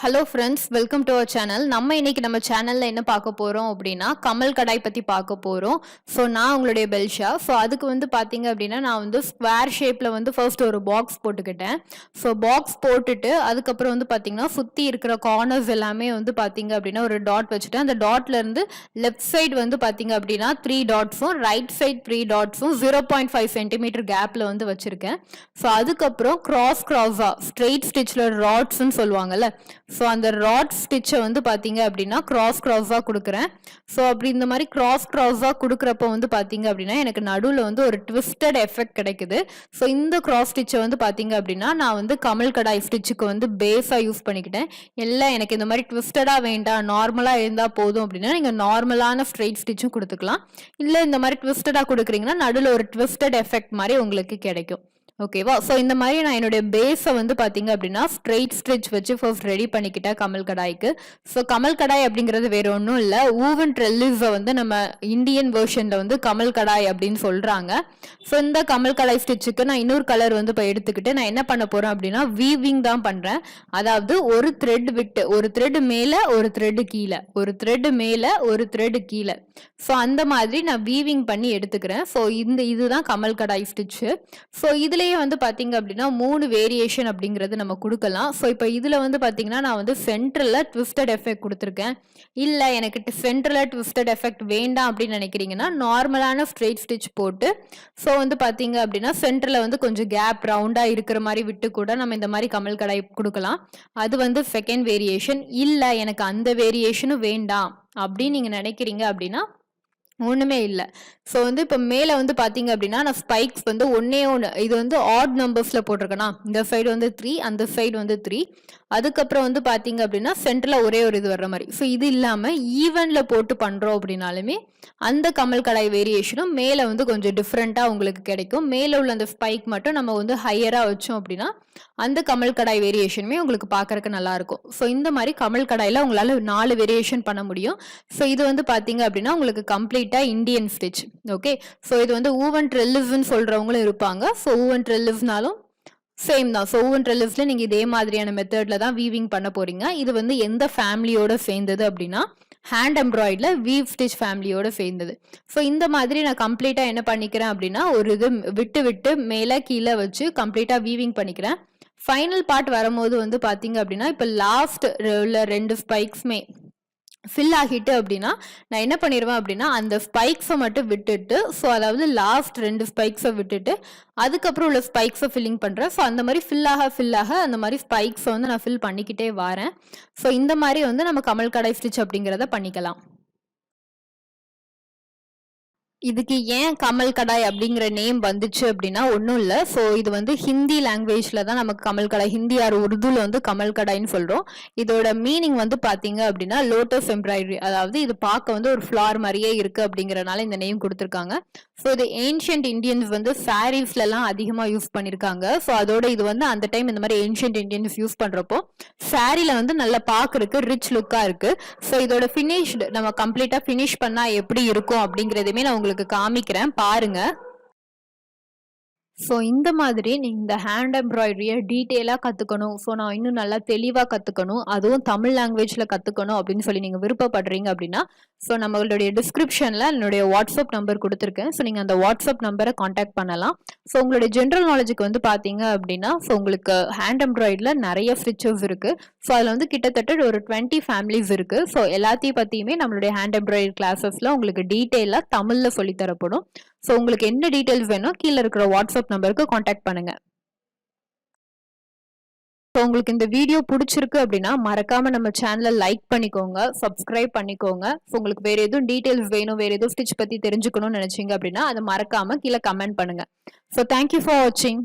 Hello friends, welcome to our channel. இன்னைக்கு நம்ம சேனலில் என்ன பார்க்க போகிறோம் அப்படின்னா கமல் கடாய் பற்றி பார்க்க போகிறோம். ஸோ நான் உங்களுடைய பெல்ஷா. ஸோ அதுக்கு பார்த்தீங்க அப்படின்னா நான் ஸ்கொயர் ஷேப்பில் ஃபர்ஸ்ட் ஒரு பாக்ஸ் போட்டுக்கிட்டேன். ஸோ பாக்ஸ் போட்டுட்டு அதுக்கப்புறம் பார்த்தீங்கன்னா சுற்றி இருக்கிற கார்னர்ஸ் எல்லாமே பார்த்தீங்க அப்படின்னா ஒரு டாட் வச்சுட்டேன். அந்த டாட்லேருந்து லெஃப்ட் சைடு பார்த்தீங்க அப்படின்னா 3 டாட்ஸும் ரைட் சைட் 3 டாட்ஸும் 0.5 சென்டிமீட்டர் கேப்பில் வச்சுருக்கேன். ஸோ அதுக்கப்புறம் கிராஸாக ஸ்ட்ரெயிட் ஸ்டிச்சில் ராட்ஸ்ன்னு சொல்லுவாங்கல்ல, ஸோ அந்த ராட் ஸ்டிச்சை பார்த்தீங்க அப்படின்னா கிராஸாக கொடுக்குறேன். ஸோ அப்படி இந்த மாதிரி கிராஸாக கொடுக்குறப்போ பார்த்தீங்க அப்படின்னா எனக்கு நடுவில் ஒரு ட்விஸ்டட் எஃபெக்ட் கிடைக்குது. ஸோ இந்த கிராஸ் ஸ்டிச்சை பார்த்தீங்க அப்படின்னா நான் கமல் கடாய் ஸ்டிச்சுக்கு பேஸாக யூஸ் பண்ணிக்கிட்டேன். எல்லாம் எனக்கு இந்த மாதிரி ட்விஸ்டடாக வேண்டாம், நார்மலாக இருந்தால் போதும் அப்படின்னா நீங்கள் நார்மலான ஸ்ட்ரெயிட் ஸ்டிச்சும் கொடுத்துக்கலாம். இல்லை இந்த மாதிரி ட்விஸ்டடாக கொடுக்குறீங்கன்னா நடுவில் ஒரு ட்விஸ்டட் எஃபெக்ட் மாதிரி உங்களுக்கு கிடைக்கும். ஓகேவா? ஸோ இந்த மாதிரி நான் என்னுடைய பேஸை பார்த்தீங்க அப்படின்னா ஸ்ட்ரெயிட் ஸ்டிச் வச்சு ஃபர்ஸ்ட் ரெடி பண்ணிக்கிட்டேன் கமல் கடாய்க்கு. ஸோ கமல் கடாய் அப்படிங்கிறது வேற ஒன்றும் இல்லை, ஊவன் ட்ரெல்லிஸை நம்ம இந்தியன் வெர்ஷனில் கமல் கடாய் அப்படின்னு சொல்கிறாங்க. ஸோ இந்த கமல் கடாய் ஸ்டிச்சுக்கு நான் இன்னொரு கலர் இப்போ எடுத்துக்கிட்டு நான் என்ன பண்ண போகிறேன் அப்படின்னா வீவிங் தான் பண்ணுறேன். அதாவது ஒரு த்ரெட் விட்டு, ஒரு த்ரெட் மேலே ஒரு த்ரெட் கீழே, ஒரு த்ரெட் மேலே ஒரு த்ரெட் கீழே. ஸோ அந்த மாதிரி நான் வீவிங் பண்ணி எடுத்துக்கிறேன். ஸோ இதுதான் கமல் கடாய் ஸ்டிச்சு. ஸோ இதில் பார்த்தீங்க அப்படின்னா 3 வேரியேஷன் அப்படிங்கிறது நம்ம கொடுக்கலாம். ஸோ இப்போ இதில் பார்த்தீங்கன்னா நான் சென்டரில் ட்விஸ்டட் எஃபெக்ட் கொடுத்துருக்கேன். இல்லை எனக்கு சென்டரில் ட்விஸ்டட் எஃபெக்ட் வேண்டாம் அப்படின்னு நினைக்கிறீங்கன்னா நார்மலான ஸ்ட்ரெயிட் ஸ்டிச் போட்டு ஸோ பார்த்தீங்க அப்படின்னா சென்டரில் கொஞ்சம் கேப் ரவுண்டாக இருக்கிற மாதிரி விட்டு கூட நம்ம இந்த மாதிரி கமல் கடாய் கொடுக்கலாம். அது செகண்ட் வேரியேஷன். இல்லை எனக்கு அந்த வேரியேஷனும் வேண்டாம் அப்படின்னு நீங்கள் நினைக்கிறீங்க அப்படின்னா ஒன்றுமே இல்லை. ஸோ இப்போ மேலே பார்த்தீங்க அப்படின்னா நான் ஸ்பைக்ஸ் ஒன்னே ஒன்று, இது ஆட் நம்பர்ஸில் போட்டிருக்கேனா, இந்த சைடு 3 அந்த சைடு 3. அதுக்கப்புறம் பார்த்தீங்க அப்படின்னா சென்டரில் ஒரே ஒரு இது வர்ற மாதிரி. ஸோ இது இல்லாமல் ஈவனில் போட்டு பண்ணுறோம் அப்படின்னாலுமே அந்த கமல் கடாய் வேரியேஷனும் மேலே கொஞ்சம் டிஃப்ரெண்ட்டாக உங்களுக்கு கிடைக்கும். மேலே உள்ள அந்த ஸ்பைக் மட்டும் நம்ம ஹையராக வச்சோம் அப்படின்னா அந்த கமல் கடாய் வேரியேஷனுமே உங்களுக்கு பார்க்கறக்கு நல்லாயிருக்கும். ஸோ இந்த மாதிரி கமல் கடாயில் உங்களால் 4 வேரியேஷன் பண்ண முடியும். ஸோ இது பார்த்தீங்க அப்படின்னா உங்களுக்கு கம்ப்ளீட்டாக இந்தியன் ஸ்டிச். ஓகே, ஸோ இது ஊவன் ட்ரெல்லிஸ்ன்னு சொல்கிறவங்களும் இருப்பாங்க. ஸோ ஊவன் ட்ரெல்லிஸ்னாலும் சேம் தான். ஸோ ஊவன் ட்ரெல்லிஸ்ல நீங்கள் இதே மாதிரியான மெத்தடில் தான் வீவிங் பண்ண போகிறீங்க. இது எந்த ஃபேமிலியோட சேர்ந்தது அப்படின்னா ஹேண்ட் எம்ப்ராய்டில் வீவ் ஸ்டிச் ஃபேமிலியோட சேர்ந்தது. ஸோ இந்த மாதிரி நான் கம்ப்ளீட்டாக என்ன பண்ணிக்கிறேன் அப்படின்னா ஒரு இது விட்டு விட்டு மேலே கீழே வச்சு கம்ப்ளீட்டாக வீவிங் பண்ணிக்கிறேன். ஃபைனல் பார்ட் வரும்போது பார்த்தீங்க அப்படின்னா இப்போ லாஸ்ட் உள்ள 2 ஸ்பைக்ஸுமே ஃபில் ஆகிட்டு அப்படின்னா நான் என்ன பண்ணிடுவேன் அப்படின்னா அந்த ஸ்பைக்ஸை மட்டும் விட்டுட்டு, ஸோ அதாவது லாஸ்ட் 2 ஸ்பைக்ஸை விட்டுட்டு அதுக்கப்புறம் உள்ள ஸ்பைக்ஸை ஃபில்லிங் பண்ணுறேன். ஸோ அந்த மாதிரி ஃபில் ஆக அந்த மாதிரி ஸ்பைக்ஸை நான் ஃபில் பண்ணிக்கிட்டே வரேன். ஸோ இந்த மாதிரி நம்ம கமல் கடாய் ஸ்டிச் அப்படிங்கிறத பண்ணிக்கலாம். இதுக்கு ஏன் கமல் கடாய் அப்படிங்கிற நேம் வந்துச்சு அப்படின்னா ஒன்றும் இல்லை. ஸோ இது ஹிந்தி லாங்குவேஜில் தான் நமக்கு கமல் கடாய், ஹிந்தி ஆர் உருதுல கமல் கடாய்ன்னு சொல்கிறோம். இதோட மீனிங் பார்த்தீங்க அப்படின்னா லோட்டஸ் எம்ப்ராய்டரி, அதாவது இது பார்க்க ஒரு ஃப்ளார் மாதிரியே இருக்குது அப்படிங்கிறனால இந்த நேம் கொடுத்துருக்காங்க. ஸோ இது ஏன்ஷியன்ட் இண்டியன்ஸ் சாரீஸ்லலாம் அதிகமாக யூஸ் பண்ணியிருக்காங்க. ஸோ அதோட இது அந்த டைம் இந்த மாதிரி ஏன்ஷியன்ட் இண்டியன்ஸ் யூஸ் பண்ணுறப்போ சாரியில் நல்லா பார்க்கறதுக்கு ரிச் லுக்காக இருக்குது. ஸோ இதோட ஃபினிஷ்டு நம்ம கம்ப்ளீட்டாக ஃபினிஷ் பண்ணால் எப்படி இருக்கும் அப்படிங்கிறதுமே நான் உங்களுக்கு காமிக்கிறேன், பாருங்க. ஸோ இந்த மாதிரி நீங்கள் இந்த ஹேண்ட் எம்ப்ராய்டரியை டீட்டெயிலாக கற்றுக்கணும், ஸோ நான் இன்னும் நல்லா தெளிவாக கற்றுக்கணும், அதுவும் தமிழ் லாங்குவேஜில் கற்றுக்கணும் அப்படின்னு சொல்லி நீங்கள் விருப்பப்படுறீங்க அப்படின்னா ஸோ நம்மளுடைய டிஸ்கிரிப்ஷனில் என்னுடைய வாட்ஸ்அப் நம்பர் கொடுத்துருக்கேன். ஸோ நீங்கள் அந்த வாட்ஸ்அப் நம்பரை காண்டாக்ட் பண்ணலாம். ஸோ உங்களுடைய ஜென்ரல் நாலேஜுக்கு பார்த்தீங்க அப்படின்னா ஸோ உங்களுக்கு ஹேண்ட் எம்ப்ராய்டரியில் நிறைய ஸ்டிச்சஸ் இருக்குது. ஸோ அதில் கிட்டத்தட்ட ஒரு 20 ஃபேமிலிஸ் இருக்குது. ஸோ எல்லாத்தையும் பற்றியுமே நம்மளுடைய ஹேண்ட் எம்ப்ராய்டரி கிளாஸஸில் உங்களுக்கு டீட்டெயிலாக தமிழில் சொல்லித்தரப்படும். ஸோ உங்களுக்கு என்ன டீட்டெயில்ஸ் வேணும் கீழே இருக்கிற வாட்ஸ்அப் நம்பருக்கு காண்டாக்ட் பண்ணுங்க. ஸோ உங்களுக்கு இந்த வீடியோ பிடிச்சிருக்கு அப்படின்னா மறக்காம நம்ம சேனலை லைக் பண்ணிக்கோங்க, சப்ஸ்கிரைப் பண்ணிக்கோங்க. ஸோ உங்களுக்கு வேற எதுவும் டீட்டெயில்ஸ் வேணும், வேற எதுவும் ஸ்டிச் பற்றி தெரிஞ்சுக்கணும்னு நினைச்சீங்க அப்படின்னா அதை மறக்காம கீழே கமெண்ட் பண்ணுங்க. ஸோ தேங்க்யூ ஃபார் வாட்சிங்.